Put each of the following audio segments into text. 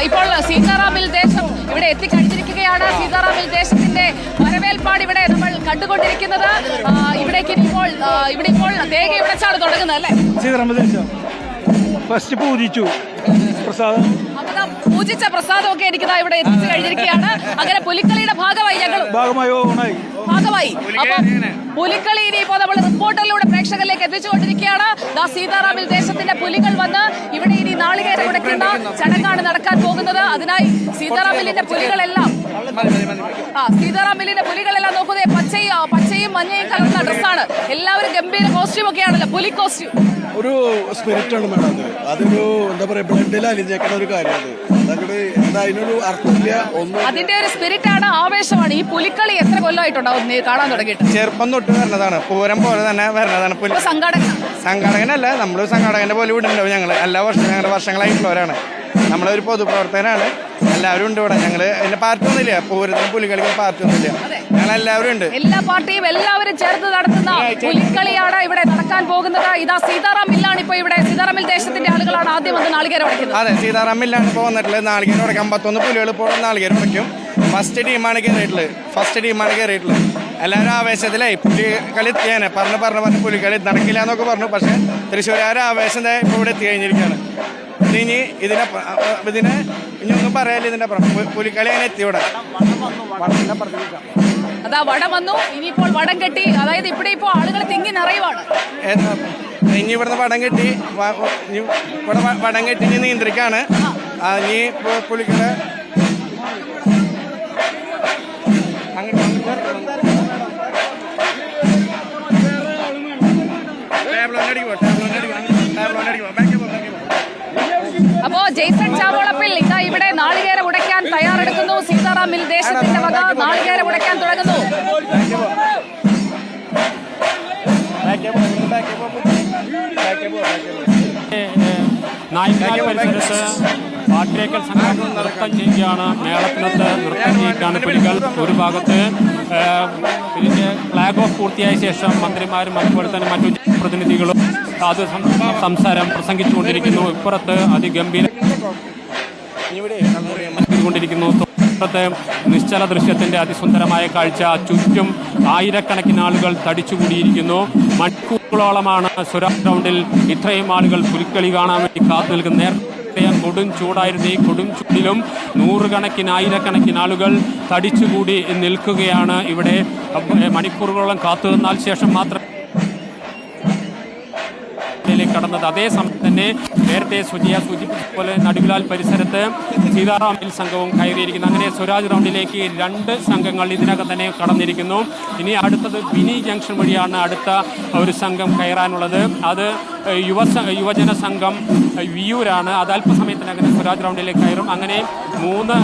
ഇപ്പോൾ സീതാറാമിൽ ദേശം ഇവിടെ എത്തിക്കഴിഞ്ഞിരിക്കുകയാണ്. സീതാറാമിൽ ദേശത്തിന്റെ വരവേൽപ്പാട് ഇവിടെ നമ്മൾ കണ്ടുകൊണ്ടിരിക്കുന്നത്. ഇവിടേക്ക് ഇവിടെ ഇപ്പോൾ തേങ്ങ ഉടച്ചാണ് തുടങ്ങുന്നത് അല്ലേ? സീതാറാമിൽ ദേശം ഫസ്റ്റ് പൂജിച്ചു പ്രസാദം, പൂജിച്ച പ്രസാദമൊക്കെ എനിക്ക് ഇവിടെ എത്തിച്ചു കഴിഞ്ഞിരിക്കുകയാണ്. അങ്ങനെ പുലിക്കളിയുടെ ഭാഗമായി അപ്പൊ പുലിക്കളി ഇനിയിപ്പോ നമ്മൾ റിപ്പോർട്ടറിലൂടെ പ്രേക്ഷകരിലേക്ക് എത്തിച്ചുകൊണ്ടിരിക്കുകയാണ്. സീതാറാമിൽ ദേശത്തിന്റെ പുലികൾ വന്ന് ഇവിടെ ഇനി നാളികേരം ഉടയ്ക്കുന്ന ചടങ്ങാണ് നടക്കാൻ പോകുന്നത്. അതിനായി സീതാറാമിലിന്റെ പുലികളെല്ലാം നോക്കുന്നത് പച്ചയും മഞ്ഞയും കലർന്ന ഡ്രസ്സാണ്. എല്ലാവരും ഗംഭീര കോസ്റ്റ്യൂം ഒക്കെയാണല്ലോ, പുലി കോസ്റ്റ്യൂം. ഒരു സ്പിരിറ്റ് ആണ് മേഡം. അതൊരു എന്താ പറയാ, ബ്ലഡിൽ അലിഞ്ഞേക്കുന്ന ഒരു കാര്യമാണ്. അതിനൊരു അർത്ഥമില്ല. അതിന്റെ ഒരു സ്പിരിറ്റ് ആണ്, ആവേശമാണ്. ഈ പുലിക്കളി എത്ര കൊല്ലമായിട്ടുണ്ടാവും കാണാൻ തുടങ്ങിയിട്ട്? ചെറുപ്പം തൊട്ട് വരുന്നതാണ്, പൂരം പോലെ തന്നെ വരുന്നതാണ്. സംഘാടകനല്ല, നമ്മൾ സംഘാടകന്റെ പോലെ വിടുന്നുണ്ടാവും. ഞങ്ങൾ എല്ലാ വർഷവും ഞങ്ങളുടെ വർഷങ്ങളായിട്ടുള്ളവരാണ്. നമ്മളൊരു പൊതുപ്രവർത്തകനാണ്. എല്ലാവരും ഉണ്ട് ഇവിടെ. ഞങ്ങൾ അതിന്റെ പാർട്ടി ഒന്നുമില്ല, പൂരത്തിന് പുലികളിക്ക് പാർട്ടി ഒന്നുമില്ല. ഞങ്ങൾ എല്ലാവരും ഉണ്ട്. എല്ലാ പാർട്ടിയും എല്ലാവരും ചേർന്ന് നടത്തുന്ന പുലിക്കളിയാണ് ഇവിടെ നടക്കാൻ പോകുന്നത്. ഇതാ സീതാറാം മില്ലാണ് ഇപ്പൊ ഇവിടെ. സീതാറാമിൽ ദേശത്തിന്റെ ആളുകളാണ് ആദ്യം വന്ന് നാളികേരം ഉടയ്ക്കുന്നത്. അതെ, സീതാറാം മില്ലാണ് ഇപ്പോൾ വന്നിട്ടുള്ളത്. നാളികേരം ഉടയ്ക്കാൻ 51 പുലികൾ ഇപ്പോൾ നാളികേരം ഉടയ്ക്കും. ഫസ്റ്റ് ടീമാണ് കയറിയിട്ടുള്ളത്. എല്ലാവരും ആവേശത്തിലായി. പുലികളി എത്തിയാനെ പറഞ്ഞ് പുലികളി നടക്കില്ല എന്നൊക്കെ പറഞ്ഞു. പക്ഷെ തൃശ്ശൂരുകാരുടെ ആവേശം ഇപ്പോൾ ഇവിടെ എത്തി കഴിഞ്ഞിരിക്കുകയാണ്. ഇനി ഒന്നും പറയാനില്ല. ഇതിന്റെ പുലിക്കളി അങ്ങനെ എത്തി ഇവിടെ. അതാ വടം വന്നു. ഇനിയിപ്പോൾ വടം കെട്ടി, അതായത് ഇവിടെ ഇപ്പോൾ ആളുകൾ തിങ്ങി നിറയുവാണ്. ഇനി ഇവിടുന്ന് വടം കെട്ടി ഇനി നിയന്ത്രിക്കാണ്. ഇനി പുലിക്കളി അപ്പോ ജെയ്സൺ ചാവോളപ്പിൽ ഇതാ ഇവിടെ നാളികേരം ഉടയ്ക്കാൻ തയ്യാറെടുക്കുന്നു. സീതാറാമിൽ ദേശത്തിന്റെ വക നാളികേരം ഉടയ്ക്കാൻ തുടങ്ങുന്നു. പരിസരത്ത് പാട്ടേക്കൽ സംഘം നൃത്തം ചെയ്യുകയാണ്. മേളത്തിനകത്ത് നൃത്തം ചെയ്യുകയാണ് പുലികൾ. ഒരു ഭാഗത്ത് ഇതിന്റെ ഫ്ലാഗ് ഓഫ് പൂർത്തിയായ ശേഷം മന്ത്രിമാരും അതുപോലെ തന്നെ മറ്റു പ്രതിനിധികളും അത് സംസാരം പ്രസംഗിച്ചുകൊണ്ടിരിക്കുന്നു. ഇപ്പുറത്ത് അതിഗംഭീരകൊണ്ടിരിക്കുന്നു. ഇപ്പുറത്തെ നിശ്ചല ദൃശ്യത്തിന്റെ അതിസുന്ദരമായ കാഴ്ച. ചുറ്റും ആയിരക്കണക്കിന് ആളുകൾ തടിച്ചുകൂടിയിരിക്കുന്നു. മണിക്കൂറുകളോളമാണ് സ്വരാജ് ഗ്രൗണ്ടിൽ ഇത്രയും ആളുകൾ പുലിക്കളി കാണാൻ വേണ്ടി കാത്തു നിൽക്കുന്ന. കൊടും ചൂടായിരുന്നു. ഈ കൊടും ചൂടിലും ആയിരക്കണക്കിന് ആളുകൾ തടിച്ചുകൂടി നിൽക്കുകയാണ് ഇവിടെ. മണിക്കൂറുകളോളം കാത്തു നിന്നാൽ ശേഷം മാത്രം കടന്നത്. അതേസമയം തന്നെ നേരത്തെ സൂചിപ്പിച്ചതുപോലെ നടുവിലാൽ പരിസരത്ത് സീതാറാമിൽ സംഘവും കയറിയിരിക്കുന്നു. അങ്ങനെ സ്വരാജ് ഗ്രൗണ്ടിലേക്ക് 2 സംഘങ്ങൾ ഇതിനകം തന്നെ കടന്നിരിക്കുന്നു. ഇനി അടുത്തത് ബിനി ജംഗ്ഷൻ വഴിയാണ് അടുത്ത ഒരു സംഘം കയറാനുള്ളത്. അത് യുവജന സംഘം വിയൂരാണ്. അത് അല്പസമയത്തിനകം സ്വരാജ് ഗ്രൗണ്ടിലേക്ക് കയറും. അങ്ങനെ 3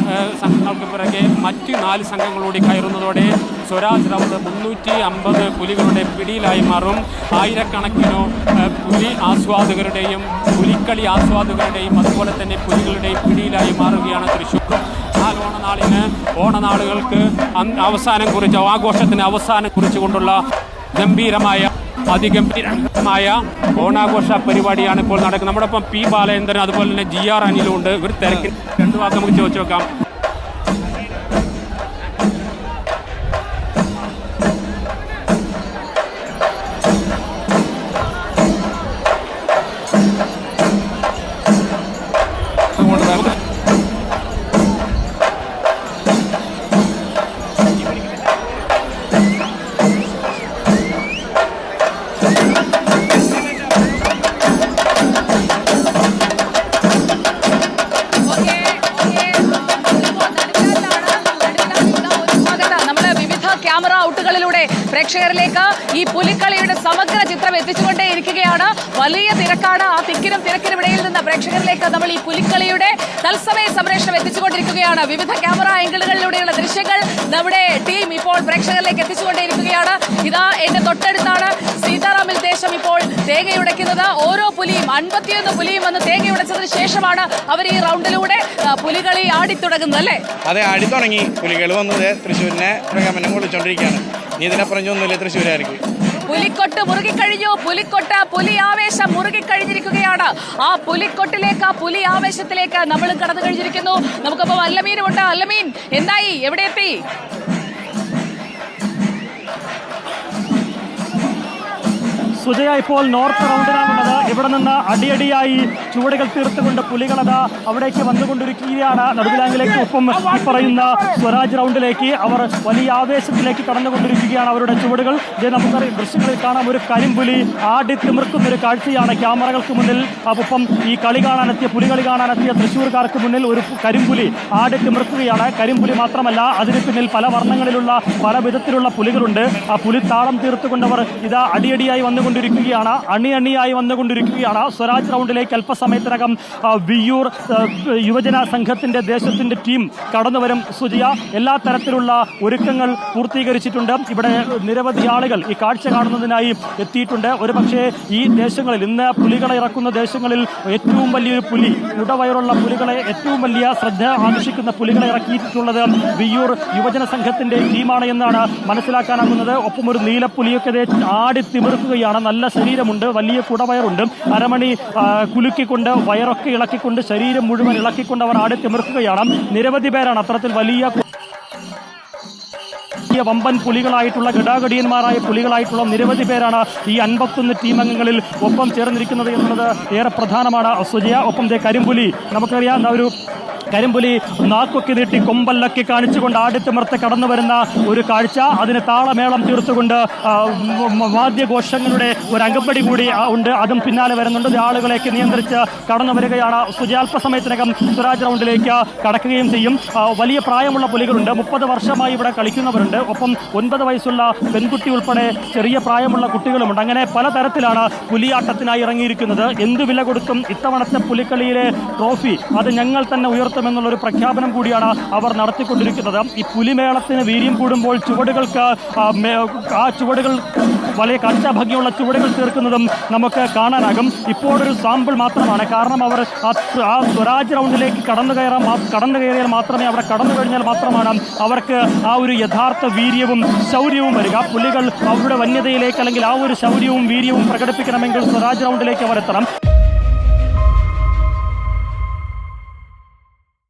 സംഘങ്ങൾക്ക് പിറകെ മറ്റ് 4 സംഘങ്ങളൂടി കയറുന്നതോടെ സ്വരാജ് ഗ്രൗണ്ട് 350 പുലികളുടെ പിടിയിലായി മാറും. ആയിരക്കണക്കിനോ പുലി ആസ്വാദകരുടെയും പുലിക്കളി ആസ്വാദകരുടെയും അതുപോലെ തന്നെ പുലികളുടെയും പിടിയിലായി മാറുകയാണ് തൃശ്ശൂർ. ഓണനാളുകൾക്ക് അവസാനം കുറിച്ച്, ആഘോഷത്തിന് അവസാനം കുറിച്ചുകൊണ്ടുള്ള അതിഗംഭീരമായ ഓണാഘോഷ പരിപാടിയാണ് ഇപ്പോൾ നടക്കുന്നത്. നമ്മുടെ ഒപ്പം പി ബാലേന്ദ്രൻ അതുപോലെ തന്നെ GR അനിലും ഉണ്ട്. ഇവർ തിരക്കിൽ 2 വാക്ക് നമുക്ക് ചോദിച്ചു നോക്കാം. പ്രേക്ഷകരിലേക്ക് ഈ പുലിക്കളിയുടെ സമഗ്ര ചിത്രം എത്തിച്ചുകൊണ്ടേയിരിക്കുകയാണ്. വലിയ തിരക്കാണ്. ആ തിരക്കിനിടയിൽ നിന്ന് പ്രേക്ഷകരിലേക്ക് നമ്മൾ ഈ പുലിക്കളിയുടെ തത്സമയ സംപ്രേഷണം എത്തിച്ചുകൊണ്ടിരിക്കുകയാണ്. വിവിധ ക്യാമറ ആംഗിളുകളിലൂടെയുള്ള ദൃശ്യങ്ങൾ നമ്മുടെ ടീം ഇപ്പോൾ പ്രേക്ഷകരിലേക്ക് എത്തിച്ചുകൊണ്ടേയിരിക്കുകയാണ്. ഇതാ എന്റെ തൊട്ടടുത്താണ് സീതാറാമിൽ ദേശം ഇപ്പോൾ തേങ്ങയുടയ്ക്കുന്നത്. ഓരോ പുലിയും 51 പുലിയും വന്ന് തേങ്ങയുടച്ചതിന് ശേഷമാണ് അവർ ഈ റൗണ്ടിലൂടെ പുലികളി ആടിത്തുടങ്ങുന്നത് അല്ലേ? അതെ, ആടി തുടങ്ങി. പുലികൾ വന്നത് തൃശ്ശൂരിനെ പ്രകമ്പനം കൊള്ളിച്ചോണ്ടിരിക്കുകയാണ്. നീ ഇതിനപ്പുറം ഒന്നുമില്ല തൃശ്ശൂരാർക്ക്. പുലിക്കൊട്ട് മുറുകിക്കഴിഞ്ഞു. പുലി ആവേശം മുറുകിക്കഴിഞ്ഞിരിക്കുകയാണ്. ആ പുലിക്കൊട്ടിലേക്ക്, ആ പുലി ആവേശത്തിലേക്ക് നമ്മൾ കടന്നു കഴിഞ്ഞിരിക്കുന്നു. നമുക്കപ്പോൾ അല്ലമീനുമുണ്ട്. അല്ലമീൻ, എന്തായി, എവിടെ എത്തി? സുജയ, ഇപ്പോൾ നോർത്ത് റൗണ്ടിലാണുള്ളത്. ഇവിടെ നിന്ന് അടിയടിയായി ചുവടുകൾ തീർത്തുകൊണ്ട് പുലികളത അവിടേക്ക് വന്നുകൊണ്ടിരിക്കുകയാണ് നടുവിലാങ്കിലേക്ക്. ഒപ്പം ഈ പറയുന്ന സ്വരാജ് റൗണ്ടിലേക്ക് അവർ വലിയ ആവേശത്തിലേക്ക് കടന്നുകൊണ്ടിരിക്കുകയാണ്. അവരുടെ ചുവടുകൾ നമുക്കറിയാം, ദൃശ്യങ്ങളിൽ കാണാം. ഒരു കരിമ്പുലി ആടി തിമിർക്കുന്ന ഒരു കാഴ്ചയാണ് ക്യാമറകൾക്ക് മുന്നിൽ. ഒപ്പം ഈ കളി കാണാനെത്തിയ, പുലികളി കാണാനെത്തിയ തൃശ്ശൂർക്കാർക്ക് മുന്നിൽ ഒരു കരിമ്പുലി ആടി തിമിർക്കുകയാണ്. കരിമ്പുലി മാത്രമല്ല, അതിന് പിന്നിൽ പല വർണ്ണങ്ങളിലുള്ള പല വിധത്തിലുള്ള പുലികളുണ്ട്. ആ പുലി താളം തീർത്തുകൊണ്ടവർ ഇതാ അടിയടിയായി വന്നുകൊണ്ടിരിക്കുകയാണ്, അണിയായി വന്നുകൊണ്ടിരിക്കുകയാണ്. സ്വരാജ് റൗണ്ടിലേക്ക് അല്പസമയത്തിനകം വിയ്യൂർ യുവജന സംഘത്തിന്റെ ദേശത്തിന്റെ ടീം കടന്നുവരും. സുജിയ, എല്ലാ തരത്തിലുള്ള ഒരുക്കങ്ങൾ പൂർത്തീകരിച്ചിട്ടുണ്ട്. ഇവിടെ നിരവധി ആളുകൾ ഈ കാഴ്ച കാണുന്നതിനായി എത്തിയിട്ടുണ്ട്. ഒരുപക്ഷെ ഈ ദേശങ്ങളിൽ, ഇന്ന് പുലികളെ ഇറക്കുന്ന ദേശങ്ങളിൽ ഏറ്റവും വലിയൊരു പുലി, ഉടവയറുള്ള പുലികളെ, ഏറ്റവും വലിയ ശ്രദ്ധ ആകർഷിക്കുന്ന പുലികളെ ഇറക്കിയിട്ടുള്ളത് വിയ്യൂർ യുവജന സംഘത്തിന്റെ ടീമാണ് എന്നാണ് മനസ്സിലാക്കാനാകുന്നത്. ഒപ്പം ഒരു നീലപ്പുലിയൊക്കെ ആടി തിമിർക്കുകയാണ്. നല്ല ശരീരമുണ്ട്, വലിയ കുടവയറുണ്ട്. അരമണി കുലുക്കിക്കൊണ്ട്, വയറൊക്കെ ഇളക്കിക്കൊണ്ട്, ശരീരം മുഴുവൻ ഇളക്കിക്കൊണ്ട് അവർ ആടി തിമിർക്കുകയാണ്. നിരവധി പേരാണ് അത്തരത്തിൽ വലിയ വമ്പൻ പുലികളായിട്ടുള്ള, ഗടാഗടിയന്മാരായ പുലികളായിട്ടുള്ള നിരവധി പേരാണ് ഈ 51 ടീം അംഗങ്ങളിൽ ഒപ്പം ചേർന്നിരിക്കുന്നത് എന്നുള്ളത് ഏറെ പ്രധാനമാണ്. സുജയ, ഒപ്പം കരിമ്പുലി, നമുക്കറിയാം, ഒരു കരിമ്പുലി നാക്കൊക്കെ നീട്ടി കൊമ്പല്ലൊക്കെ കാണിച്ചുകൊണ്ട് ആടിത്തിമിർത്ത് കടന്നു വരുന്ന ഒരു കാഴ്ച. അതിന് താളമേളം തീർത്തുകൊണ്ട് വാദ്യഘോഷങ്ങളുടെ ഒരു അകമ്പടി കൂടി ഉണ്ട്. അതും പിന്നാലെ വരുന്നുണ്ട്. ആളുകളെയൊക്കെ നിയന്ത്രിച്ച് കടന്നു വരികയാണ്. അല്പസമയത്തിനകം സ്വരാജ് റൗണ്ടിലേക്ക് കടക്കുകയും ചെയ്യും. വലിയ പ്രായമുള്ള പുലികളുണ്ട്. 30 വർഷമായി ഇവിടെ കളിക്കുന്നവരുണ്ട്. ഒപ്പം 9 വയസ്സുള്ള പെൺകുട്ടി ഉൾപ്പെടെ ചെറിയ പ്രായമുള്ള കുട്ടികളുമുണ്ട്. അങ്ങനെ പലതരത്തിലാണ് പുലിയാട്ടത്തിനായി ഇറങ്ങിയിരിക്കുന്നത്. എന്തു വില കൊടുക്കും ഇത്തവണത്തെ പുലിക്കളിയിലെ ട്രോഫി അത് ഞങ്ങൾ തന്നെ ഉയർത്തുമെന്നുള്ളൊരു പ്രഖ്യാപനം കൂടിയാണ് അവർ നടത്തിക്കൊണ്ടിരിക്കുന്നത്. ഈ പുലിമേളത്തിന് വീര്യം കൂടുമ്പോൾ ചുവടുകൾക്ക് ആ ചുവടുകൾ വലിയ കാഴ്ചാഭംഗിയുള്ള ചുവടുകൾ തീർക്കുന്നതും നമുക്ക് കാണാനാകും. ഇപ്പോഴൊരു സാമ്പിൾ മാത്രമാണ്. കാരണം അവർ ആ സ്വരാജ് റൗണ്ടിലേക്ക് കടന്നു കയറിയാൽ മാത്രമേ, അവിടെ കടന്നു കഴിഞ്ഞാൽ മാത്രമാണ് അവർക്ക് ആ ഒരു യഥാർത്ഥ വീര്യവും ശൗര്യവും വരിക. പുലികൾ അവരുടെ വന്യതയിലേക്ക്, അല്ലെങ്കിൽ ആ ഒരു ശൗര്യവും വീര്യവും പ്രകടിപ്പിക്കണമെങ്കിൽ സ്വരാജ് റൗണ്ടിലേക്ക് അവർ എത്തണം.